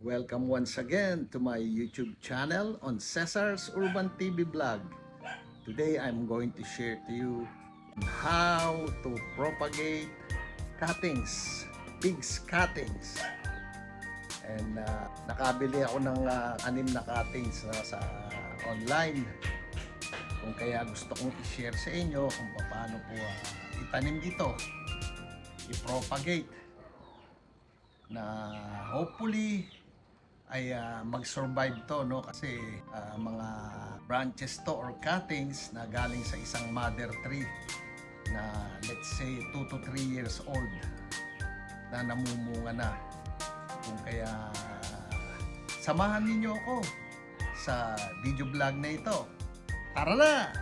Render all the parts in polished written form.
Welcome once again to my YouTube channel on Cesar's Urban TV Vlog. Today I'm going to share to you how to propagate cuttings, pigs cuttings. And nakabili ako ng 6 na cuttings sa online. Kung kaya gusto kong i-share sa inyo kung paano po itanim dito, i-propagate na hopefully ay mag-survive to, no, kasi mga branches to or cuttings na galing sa isang mother tree na let's say 2 to 3 years old na namumunga na. Kung kaya samahan ninyo ako sa video vlog na ito. Tara na!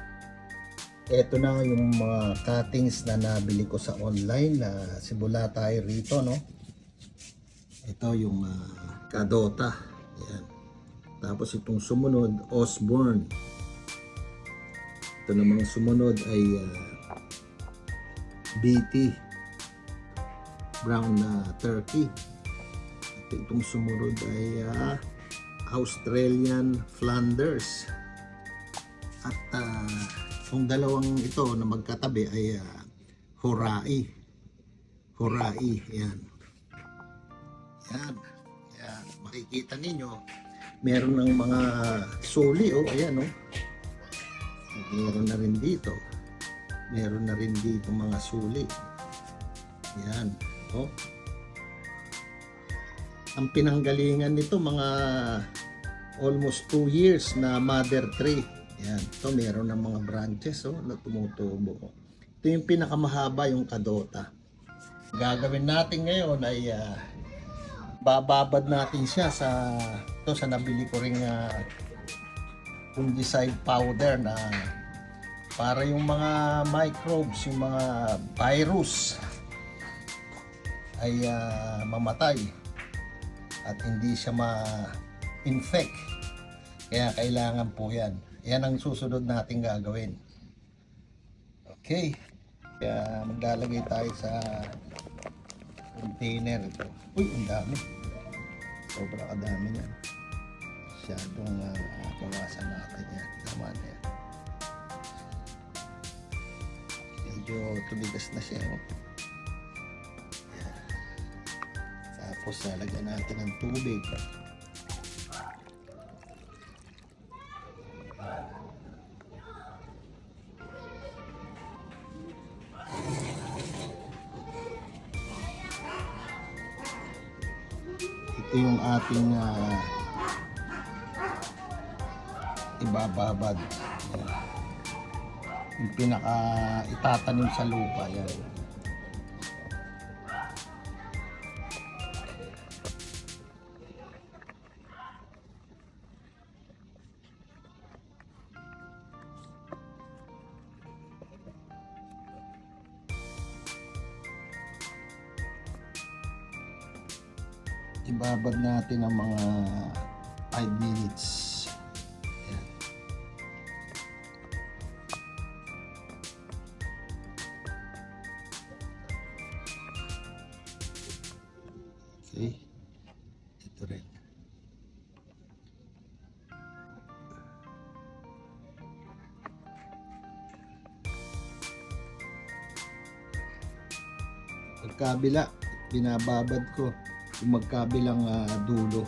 Ito na yung mga cuttings na nabili ko sa online na simula tayo rito, no. Ito yung Kadota. Ayan. Tapos itong sumunod, Osborne. Ito namang sumunod ay BT. Brown Turkey. At itong sumunod ay Australian Flanders. At yung dalawang ito na magkatabi ay Horai. Horai. Ayan. Ayan. Ayan, makikita ninyo meron ng mga suli, ayan, meron na rin dito mga suli. Ayan, ang pinanggalingan nito mga almost 2 years na mother tree. Ayan, ito meron ng mga branches na tumutubo. Ito yung pinakamahaba, yung Kadota. Gagawin natin ngayon ay bababad natin siya sa nabili ko ring fungicide powder na para yung mga microbes, yung mga virus ay mamatay at hindi siya ma-infect. Kaya kailangan po yan. Yan ang susunod natin gagawin. Okay. Kaya maglalagay tayo sa container ito. Uy, ang dami. Sobra kadami yan. Masyadong bawasan natin yan. Tama na yan. Medyo tumigas na siya. Yan. Tapos lalagyan natin ng tubig. Ito yung ating ibababad. Yan. Yung pinaka itatanim sa lupa. Yan. Ibabad natin ang mga 5 minutes. Ayan. Okay. Ito rin. Pagkabila, binababad ko yung magkabilang dulo.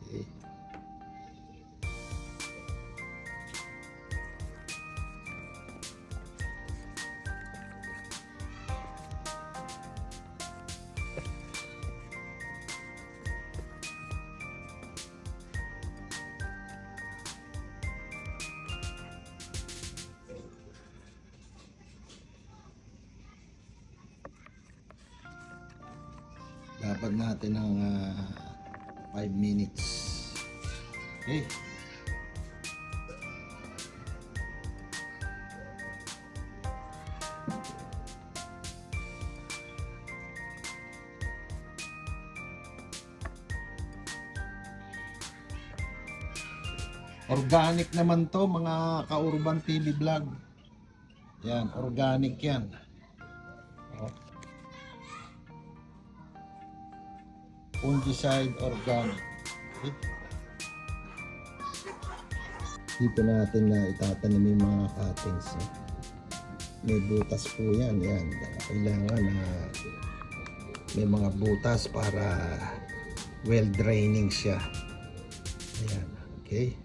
Okay. Babad natin ng 5 minutes. Okay. Organic naman to mga ka-Urban TV vlog. Yan, organic yan. Oh. Fungicide organic. Okay. Dito natin na itatanim yung mga cuttings. May butas po yan. Yan. Kailangan na may mga butas para well draining siya. Ayan. Okay.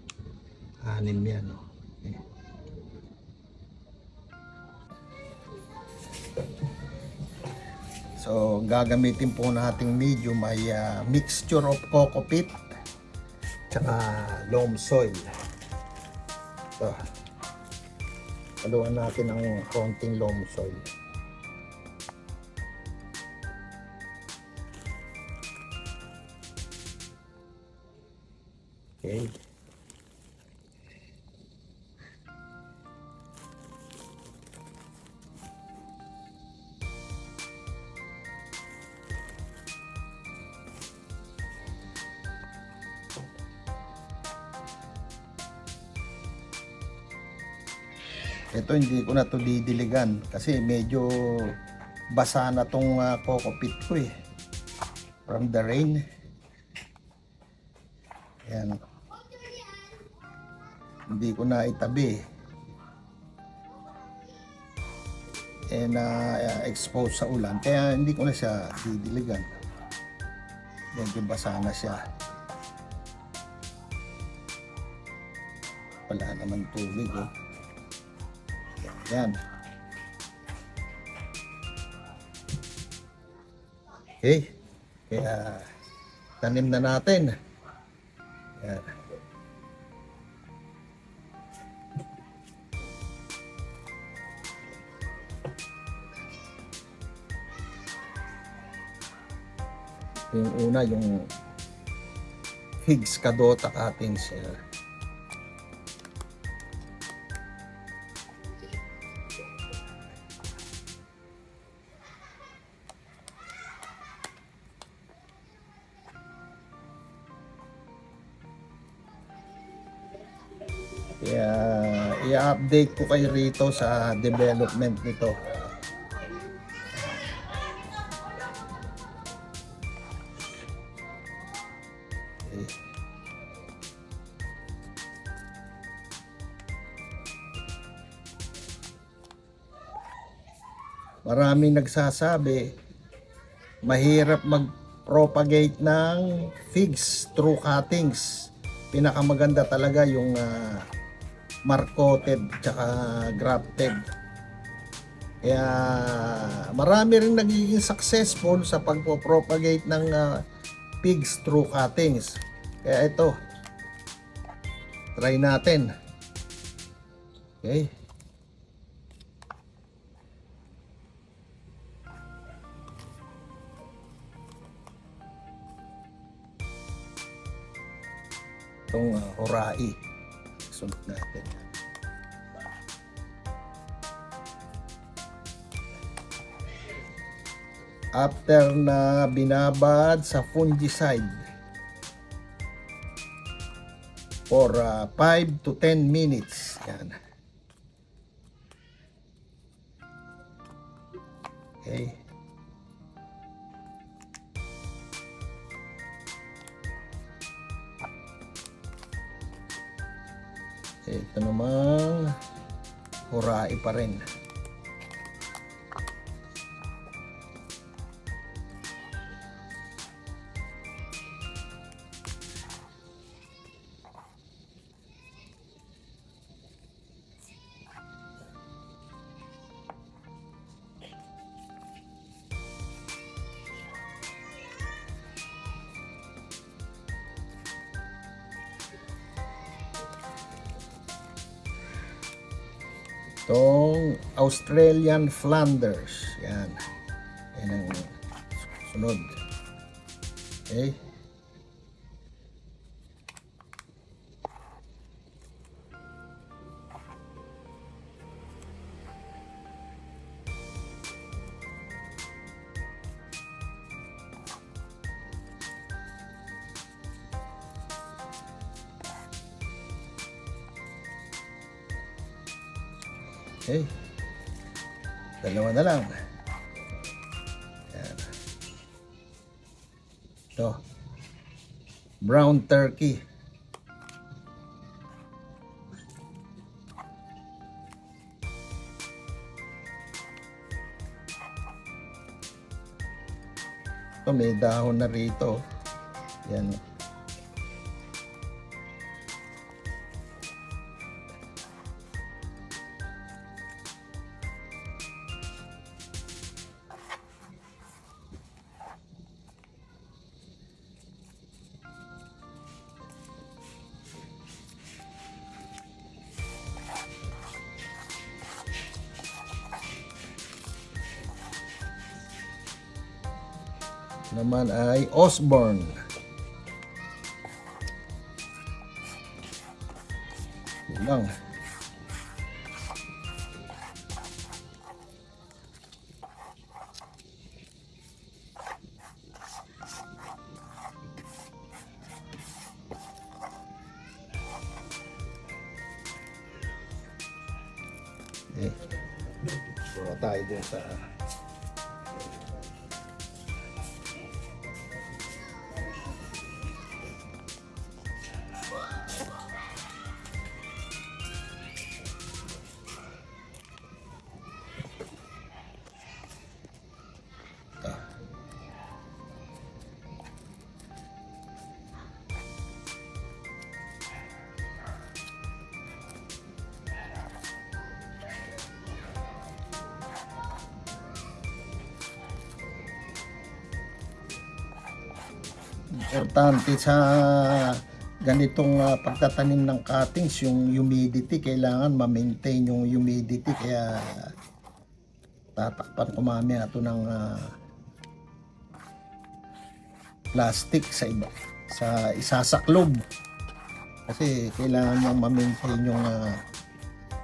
6 yan. Okay. So, gagamitin po nating medium ay mixture of coco peat tsaka loam soil. So, haluan natin ng konting loam soil. Okay. Ito hindi ko na to didiligan kasi medyo basa na tong coco peat ko eh from the rain. Ayan. Hindi ko na itabi and expose sa ulan kaya hindi ko na siya didiligan. Medyo basa na siya. Wala naman tubig oh. Yan. Okay. Kaya tanim na natin. Yan. Yung una yung figs kadota cuttings. Kaya i-update ko kayo rito sa development nito. Okay. Maraming nagsasabi mahirap mag-propagate ng figs through cuttings. Pinakamaganda talaga yung mark-coated tsaka grafted. Kaya marami rin nagiging successful sa pagpo-propagate ng pigs through cuttings. Kaya ito, try natin. Okay. Itong horai. Sunod natin. After na binabad sa fungicide for 5 to 10 minutes. Yan. Okay. Ito namang hurai pa rin. Itong Australian Flanders. Yan. Yan ang sunod. Okay. Okay. Dalawa na lang. Yan. Ito. Brown turkey. Ito, may dahon na rito. Yan. Naman ay Osborne. Yun lang. Okay. Buka tayo dun sa importante sa ganitong pagtatanim ng cuttings, yung humidity. Kailangan ma-maintain yung humidity, kaya tatakpan ko mamaya ito ng plastic sa iba, sa isasaklob, kasi kailangan yung ma-maintain yung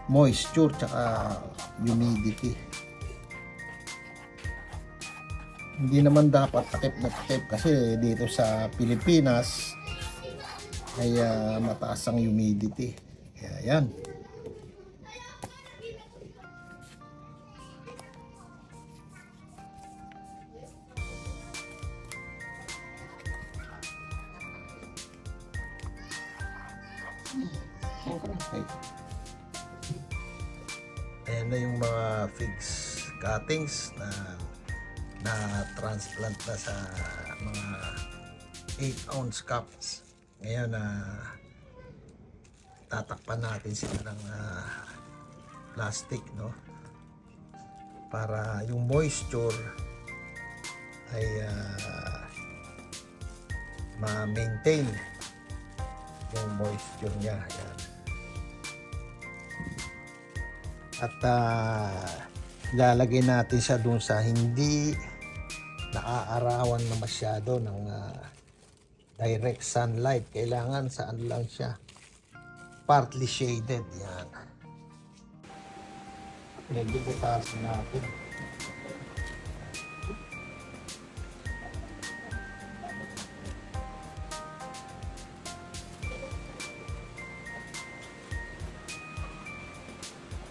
moisture tsaka humidity. Hindi naman dapat takip na takip, kasi dito sa Pilipinas ay mataas ang humidity. Kaya yan. Okay. Ayan na yung mga figs cuttings na transplant na sa mga 8-ounce cups. Ngayon tatakpan natin sila ng plastic, no, para yung moisture ay ma-maintain yung moisture niya. Ayan. At lalagay natin siya dun sa hindi naaarawan na masyado ng direct sunlight. Kailangan sa ano lang siya, partly shaded. Yan. Medyo butasin natin.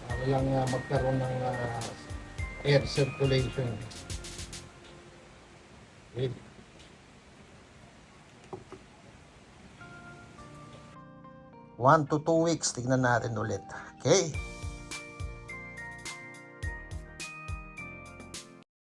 Para lang magkaroon ng air circulation. Okay. 1 to 2 weeks, tignan natin ulit. Okay.